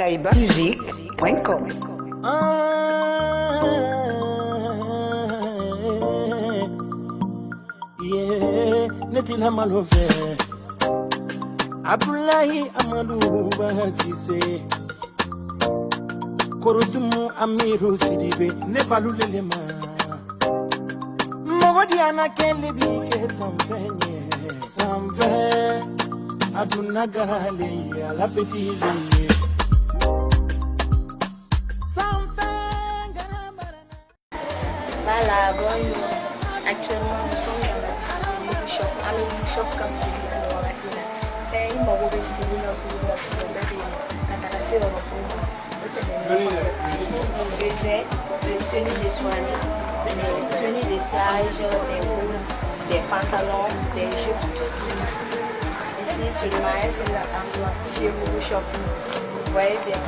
kaibamusique.com. Netina malove Abdullahi Amadou Bahasise Korotumu Amiru Sidibe Nebalulelema Mogodiana Kelebi ke Samfe Aduna Garale la petite Voilà, bonjour. Actuellement, nous sommes dans le shop. Alors, le shop, comme je dis, on va dire, fait une mauvaise fille dans ce lieu, sur le bébé, quand on a fait au repos. Des tenues de soirée, des tenues de plage, des boules, des pantalons, des jupes, tout. Ici, sur le maïs, c'est l'endroit chez vous, shop. Vous voyez bien.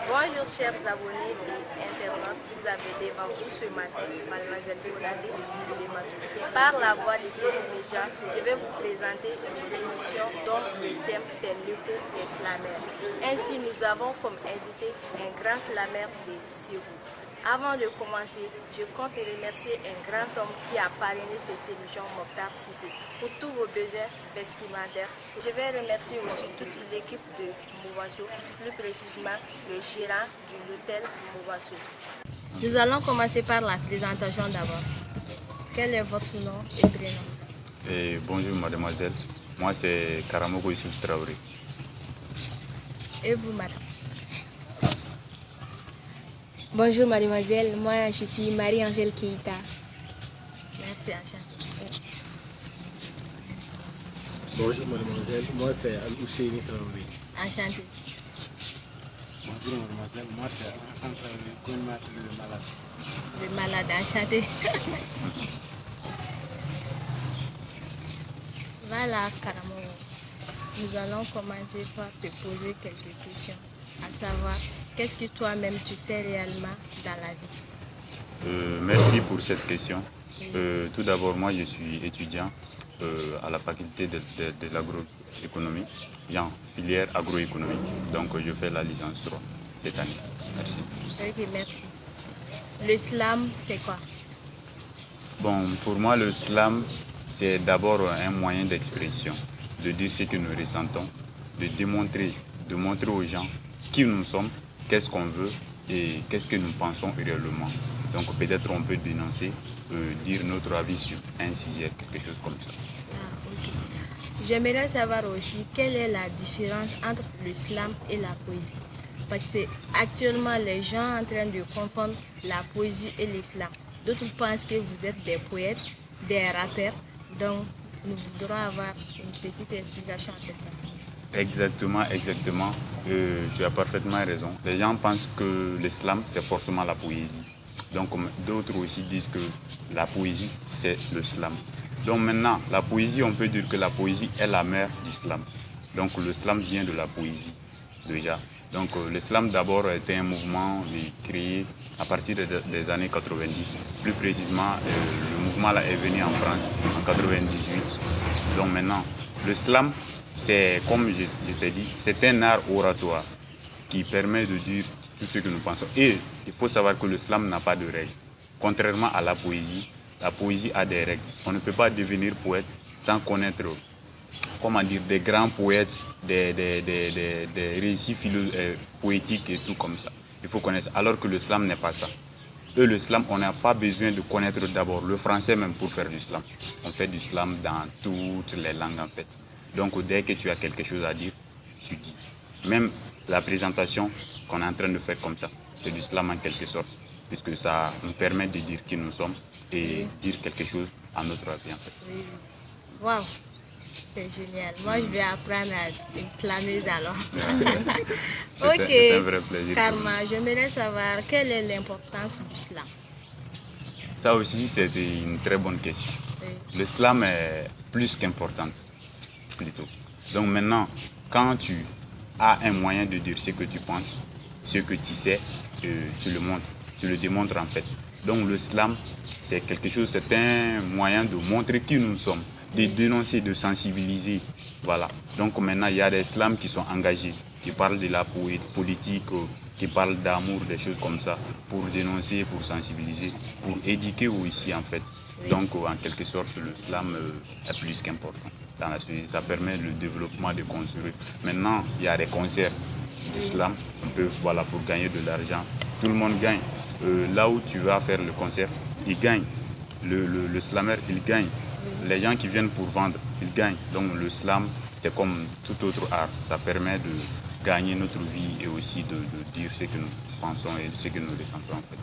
Bonjour chers abonnés et internautes, vous avez devant vous ce matin Mademoiselle Bonadé de Matou. Par la voix de ces médias, je vais vous présenter une émission dont le thème c'est l'écho des slameurs. Ainsi, nous avons comme invité un grand slammer de Sirou. Avant de commencer, je compte remercier un grand homme qui a parrainé cette émission, Mokhtar Cissé, pour tous vos besoins vestimentaires. Je vais remercier aussi toute l'équipe de Mouvasso, plus précisément le gérant de l'hôtel Mouvasso. Nous allons commencer par la présentation d'abord. Quel est votre nom et prénom? Bonjour mademoiselle, moi c'est Karamoko Issouf Traoré. Et vous madame? Bonjour mademoiselle, moi je suis Marie-Angèle Keïta. Merci, enchanté. Bonjour mademoiselle, moi c'est Al-Ousseini Traoré. Enchanté. Bonjour mademoiselle, moi c'est Hassan Traoré, coordinateur de malade. Le malade, enchanté. Voilà, Karamo. Nous allons commencer par te poser quelques questions, à savoir, qu'est-ce que toi-même tu fais réellement dans la vie? Merci pour cette question. Tout d'abord, moi je suis étudiant à la faculté de l'agroéconomie, en filière agroéconomie. Donc je fais la licence 3 cette année. Merci. Ok, merci. Le slam, c'est quoi? Bon, pour moi, le slam, c'est d'abord un moyen d'expression, de dire ce que nous ressentons, de montrer aux gens qui nous sommes, qu'est-ce qu'on veut et qu'est-ce que nous pensons réellement. Donc peut-être on peut dénoncer, dire notre avis sur un sujet, quelque chose comme ça. Ah, ok. J'aimerais savoir aussi quelle est la différence entre le slam et la poésie. Parce que actuellement les gens sont en train de confondre la poésie et le slam. D'autres pensent que vous êtes des poètes, des rappeurs. Donc nous voudrons avoir une petite explication à cette partie. Exactement. Tu as parfaitement raison. Les gens pensent que le slam, c'est forcément la poésie. Donc d'autres aussi disent que la poésie, c'est le slam. Donc maintenant, la poésie, on peut dire que la poésie est la mère du slam. Donc le slam vient de la poésie, déjà. Donc le slam d'abord était un mouvement créé à partir des années 90. Plus précisément, le mouvement là est venu en France en 98. Donc maintenant, le slam, c'est comme je t'ai dit, c'est un art oratoire qui permet de dire tout ce que nous pensons. Et il faut savoir que le slam n'a pas de règles. Contrairement à la poésie a des règles. On ne peut pas devenir poète sans connaître, des grands poètes, des récits poétiques et tout comme ça. Il faut connaître. Alors que le slam n'est pas ça. Le slam, on n'a pas besoin de connaître d'abord le français même pour faire du slam. On fait du slam dans toutes les langues en fait. Donc dès que tu as quelque chose à dire, tu dis. Même la présentation qu'on est en train de faire comme ça, c'est du slam en quelque sorte, puisque ça nous permet de dire qui nous sommes et dire quelque chose à notre avis en fait. Oui. Waouh, c'est génial. Moi, je vais apprendre à être slameuse alors. C'est un vrai plaisir. Karma, j'aimerais savoir quelle est l'importance du slam. Ça aussi, c'est une très bonne question. Oui. Le slam est plus qu'important, plutôt. Donc maintenant, quand tu as un moyen de dire ce que tu penses, ce que tu sais, tu le montres, tu le démontres en fait. Donc le slam, c'est quelque chose, c'est un moyen de montrer qui nous sommes, de dénoncer, de sensibiliser. Voilà. Donc maintenant, il y a des slams qui sont engagés, qui parlent de la politique, qui parlent d'amour, des choses comme ça, pour dénoncer, pour sensibiliser, pour éduquer aussi en fait. Donc en quelque sorte, le slam est plus qu'important dans la société. Ça permet le développement de construire. Maintenant, il y a des concerts du slam, on peut, voilà, pour gagner de l'argent. Tout le monde gagne. Là où tu vas faire le concert, il gagne. Le slammer, il gagne. Les gens qui viennent pour vendre, ils gagnent. Donc le slam, c'est comme tout autre art. Ça permet de gagner notre vie et aussi de dire ce que nous pensons et ce que nous ressentons en fait.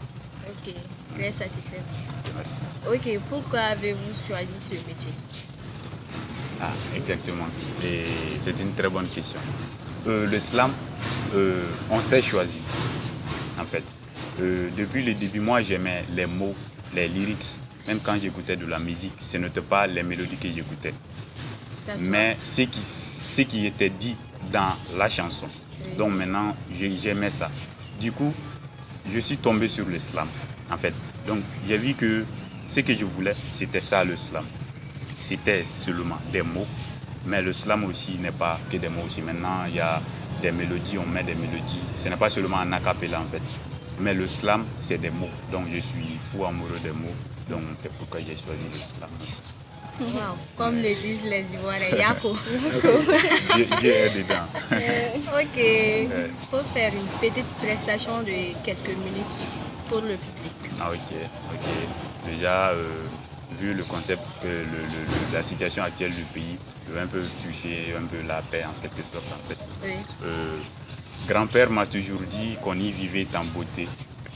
Ok, très satisfait. Merci. Ok, pourquoi avez-vous choisi ce métier? Ah, exactement. Et c'est une très bonne question. Le slam, on s'est choisi en fait. Depuis le début, moi j'aimais les mots, les lyrics. Même quand j'écoutais de la musique, ce n'était pas les mélodies que j'écoutais, mais ce qui était dit dans la chanson. Oui. Donc maintenant, j'aimais ça. Du coup, je suis tombé sur le slam, en fait. Donc j'ai vu que ce que je voulais, c'était ça le slam. C'était seulement des mots, mais le slam aussi n'est pas que des mots aussi. Maintenant, il y a des mélodies, on met des mélodies. Ce n'est pas seulement un a cappella en fait. Mais le slam, c'est des mots. Donc je suis fou amoureux des mots. Donc c'est pourquoi j'ai choisi le slam aussi. Wow. Comme le disent les Ivoiriens, Yako. Dieu est dedans. Ok. Il faut faire une petite prestation de quelques minutes pour le public. Ah ok. Déjà, vu le concept que la situation actuelle du pays veut un peu toucher un peu la paix en quelque sorte en fait. Oui. Grand-père m'a toujours dit qu'on y vivait en beauté,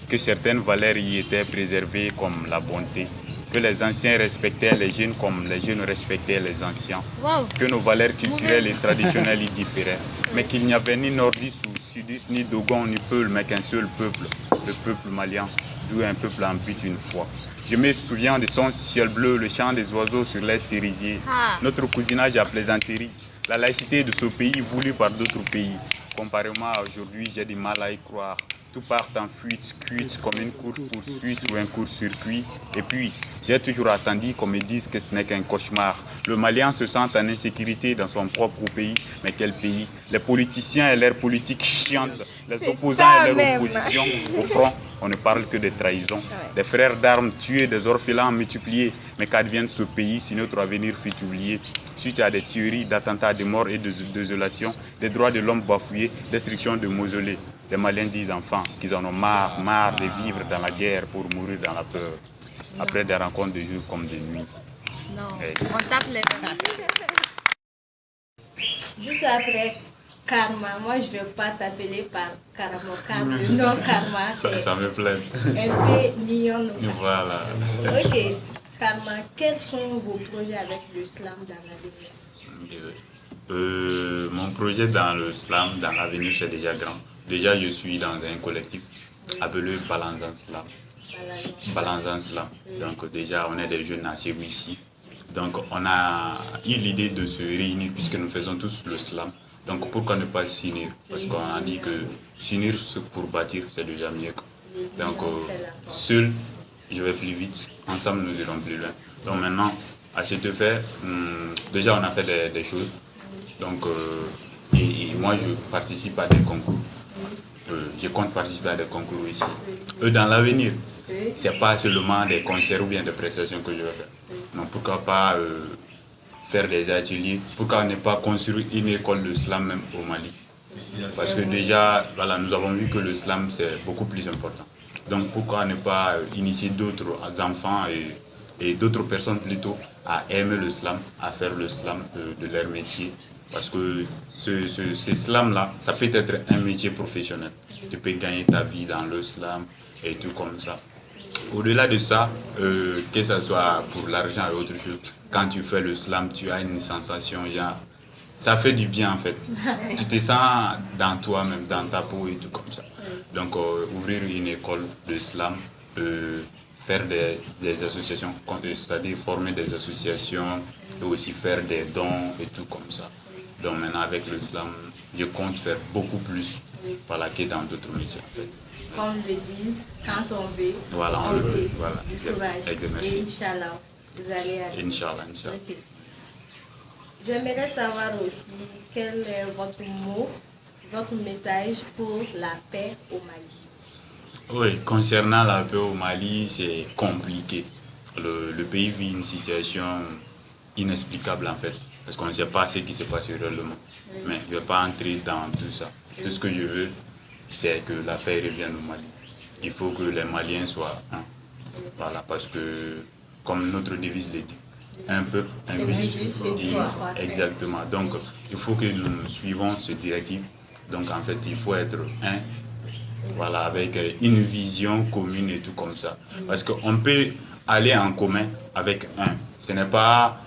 que certaines valeurs y étaient préservées comme la bonté, que les anciens respectaient les jeunes comme les jeunes respectaient les anciens, wow, que nos valeurs culturelles et traditionnelles y différaient, mais qu'il n'y avait ni nordistes ou sudistes, ni dogon, ni peul, mais qu'un seul peuple, le peuple malien, d'où un peuple en but une fois. Je me souviens de son ciel bleu, le chant des oiseaux sur les cerisiers, notre cousinage à plaisanterie, la laïcité de ce pays voulu par d'autres pays. Comparément à aujourd'hui, j'ai du mal à y croire. Tout part en fuite, cuite, comme une course-poursuite ou un court-circuit. Et puis, j'ai toujours attendu qu'on me dise que ce n'est qu'un cauchemar. Le Malien se sent en insécurité dans son propre pays. Mais quel pays? Les politiciens et leurs politiques chiantes, les opposants et leurs oppositions. Au front, on ne parle que de trahison. Des frères d'armes tués, des orphelins multipliés. Mais qu'advient de ce pays si notre avenir fut oublié? Suite à des tueries, d'attentats, de morts et de désolation, des droits de l'homme bafoués, destruction de mausolées. Les Maliens disent enfin qu'ils en ont marre de vivre dans la guerre pour mourir dans la peur. Non. Après des rencontres de jour comme de nuit. Non, on tape les Juste après Karma, moi je ne vais pas t'appeler par Karma. Non, Karma, ça me plaît. Un peu mignon. Voilà. Ok. Karma, quels sont vos projets avec le slam dans l'avenir? Mon projet dans le slam, dans l'avenir, c'est déjà grand. Déjà, je suis dans un collectif appelé Balanzan Slam. Balanzan Slam. Donc déjà, on est des jeunes natifs ici. Donc on a eu l'idée de se réunir puisque nous faisons tous le slam. Donc pourquoi ne pas s'unir? Parce qu'on a dit que s'unir pour bâtir, c'est déjà mieux. Donc seul, je vais plus vite. Ensemble, nous irons plus loin. Donc maintenant, à cet effet, déjà on a fait des choses. Donc, et moi, je participe à des concours. Je compte participer à des concours ici. Dans l'avenir, c'est pas seulement des concerts ou bien des prestations que je vais faire. Non, pourquoi pas faire des ateliers? Pourquoi ne pas construire une école de slam même au Mali? Parce que déjà, voilà, nous avons vu que le slam, c'est beaucoup plus important. Donc, pourquoi ne pas initier d'autres enfants et d'autres personnes plutôt à aimer le slam, à faire le slam de leur métier? Parce que ce slam-là, ça peut être un métier professionnel. Tu peux gagner ta vie dans le slam et tout comme ça. Au-delà de ça, que ce soit pour l'argent et autre chose, quand tu fais le slam, tu as une sensation, genre, ça fait du bien en fait. Tu te sens dans toi-même, dans ta peau et tout comme ça. Donc, ouvrir une école de slam, faire des associations, c'est-à-dire former des associations et aussi faire des dons et tout comme ça. Donc maintenant avec le slam, je compte faire beaucoup plus voilà, que dans d'autres métiers. En fait. Comme le disent, quand on veut, Voilà, on peut. Voilà. Du courage. Et Inch'Allah, vous allez arriver. Inch'Allah. Okay. J'aimerais savoir aussi quel est votre mot, votre message pour la paix au Mali. Oui, concernant la paix au Mali, c'est compliqué. Le pays vit une situation inexplicable en fait, parce qu'on ne sait pas ce qui se passe réellement. Oui. Mais je ne vais pas entrer dans tout ça. Oui. Tout ce que je veux, c'est que la paix revienne au Mali. Il faut que les Maliens soient un. Oui. Voilà, parce que, comme notre devise le dit, un peuple, un but. Exactement. Donc, il faut que nous suivons ce directive. Donc, en fait, il faut être un. Voilà, avec une vision commune et tout comme ça. Parce qu'on peut aller en commun avec un. Ce n'est pas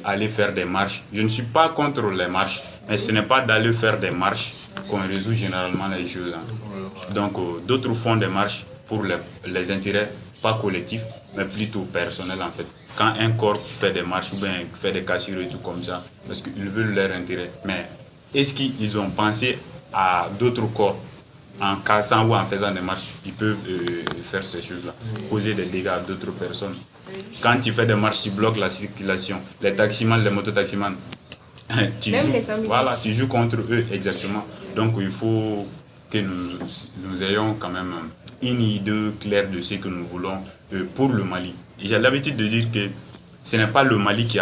aller faire des marches. Je ne suis pas contre les marches, mais ce n'est pas d'aller faire des marches qu'on résout généralement les choses. Hein. Donc, d'autres font des marches pour les intérêts, pas collectifs, mais plutôt personnels en fait. Quand un corps fait des marches ou bien fait des cassures et tout comme ça, parce qu'ils veulent leur intérêt. Mais est-ce qu'ils ont pensé à d'autres corps? En cassant ou en faisant des marches, ils peuvent faire ces choses-là, causer des dégâts à d'autres personnes. Quand tu fais des marches, tu bloques la circulation. Les taximans, les mototaximans, tu joues contre eux, exactement. Donc il faut que nous ayons quand même une idée claire de ce que nous voulons pour le Mali. J'ai l'habitude de dire que ce n'est pas le Mali qui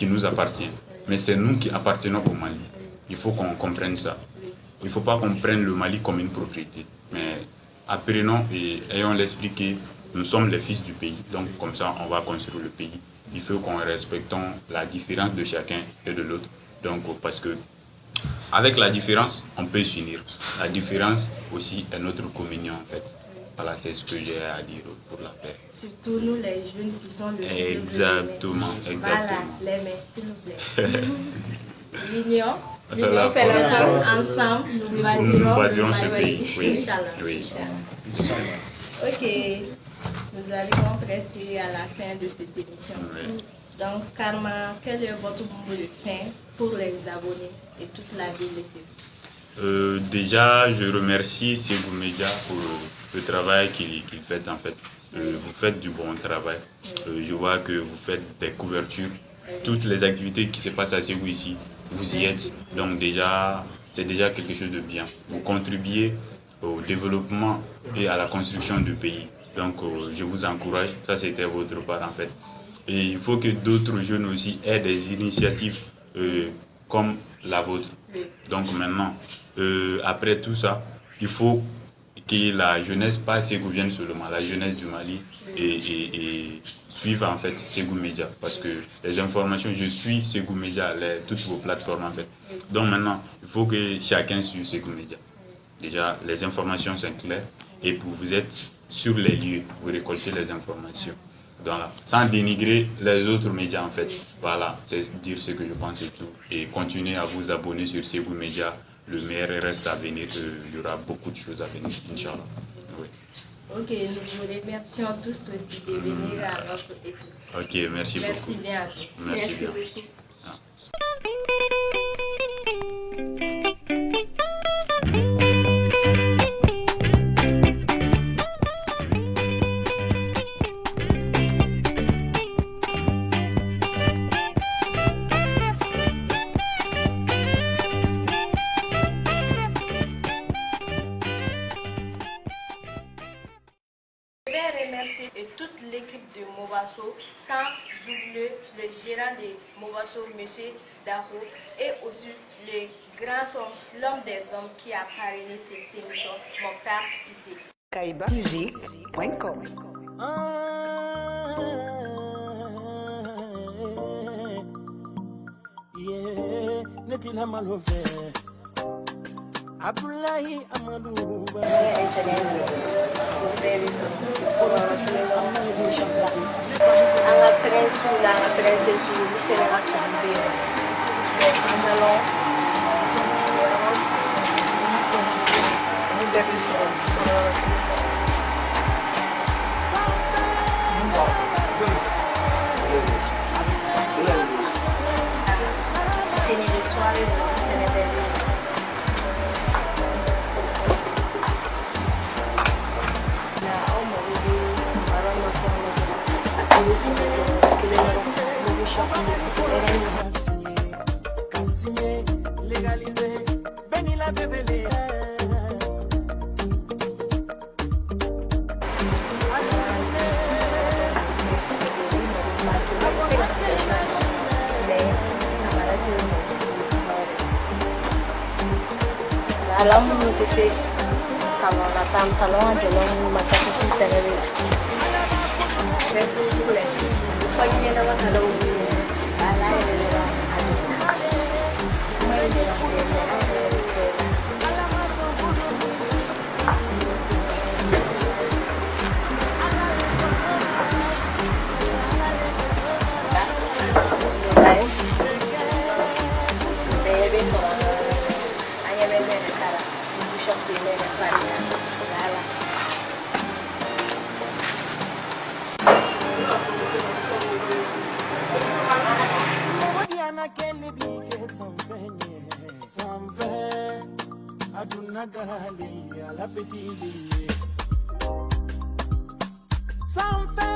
nous appartient, mais c'est nous qui appartenons au Mali. Il faut qu'on comprenne ça. Il ne faut pas qu'on prenne le Mali comme une propriété, mais apprenons et ayons l'esprit que nous sommes les fils du pays. Donc comme ça, on va construire le pays. Il faut qu'on respecte la différence de chacun et de l'autre. Donc parce que avec la différence, on peut s'unir. La différence aussi est notre communion en fait. Voilà, c'est ce que j'ai à dire pour la paix. Surtout nous les jeunes qui sont le futur. Exactement. Voilà, les mains, s'il vous plaît. L'union fait la force, ensemble, nous bâtirons ce pays. Oui. Inch'Allah. Oui. Ok, nous arrivons presque à la fin de cette émission. Oui. Donc, Karma, quel est votre mot de fin pour les abonnés et toute la ville de Ségou? Déjà, je remercie Ségou Média pour le travail qu'il fait en fait. Vous faites du bon travail. Je vois que vous faites des couvertures. Toutes les activités qui se passent à Ségou ici, vous y êtes. Donc déjà, c'est déjà quelque chose de bien. Vous contribuez au développement et à la construction du pays. Donc je vous encourage. Ça, c'était votre part en fait. Et il faut que d'autres jeunes aussi aient des initiatives comme la vôtre. Donc maintenant, après tout ça, il faut que la jeunesse, pas ségouvienne seulement, la jeunesse du Mali et suive en fait Ségou Média, parce que les informations, je suis Ségou Média, toutes vos plateformes en fait. Donc maintenant, il faut que chacun suive Ségou Média. Déjà, les informations sont claires et vous êtes sur les lieux, vous récoltez les informations. Donc, sans dénigrer les autres médias en fait. Voilà, c'est dire ce que je pense et tout. Et continuez à vous abonner sur Ségou Média. Le meilleur reste à venir. Il y aura beaucoup de choses à venir, Inch'Allah. Oui. Ok, nous vous remercions tous aussi de venir à notre écoute. Ok, merci beaucoup. Merci bien à tous. Merci bien. Beaucoup. Ah. Et toute l'équipe de Mobasso, sans oublier le gérant de Mobasso, M. Dako, et aussi le grand homme, l'homme des hommes qui a parrainé cette émission, Mokhtar Cissé. kaibamusic.com Netina Malove Abdoulaye Amadou Cassigné, légalisé, béni la bébélé. Alam mo kasi kalau datang talong jalan mata kasi terlalu. Regular. Soalnya naman kalau alay nila ano. May Aduna garali ala petili. Sans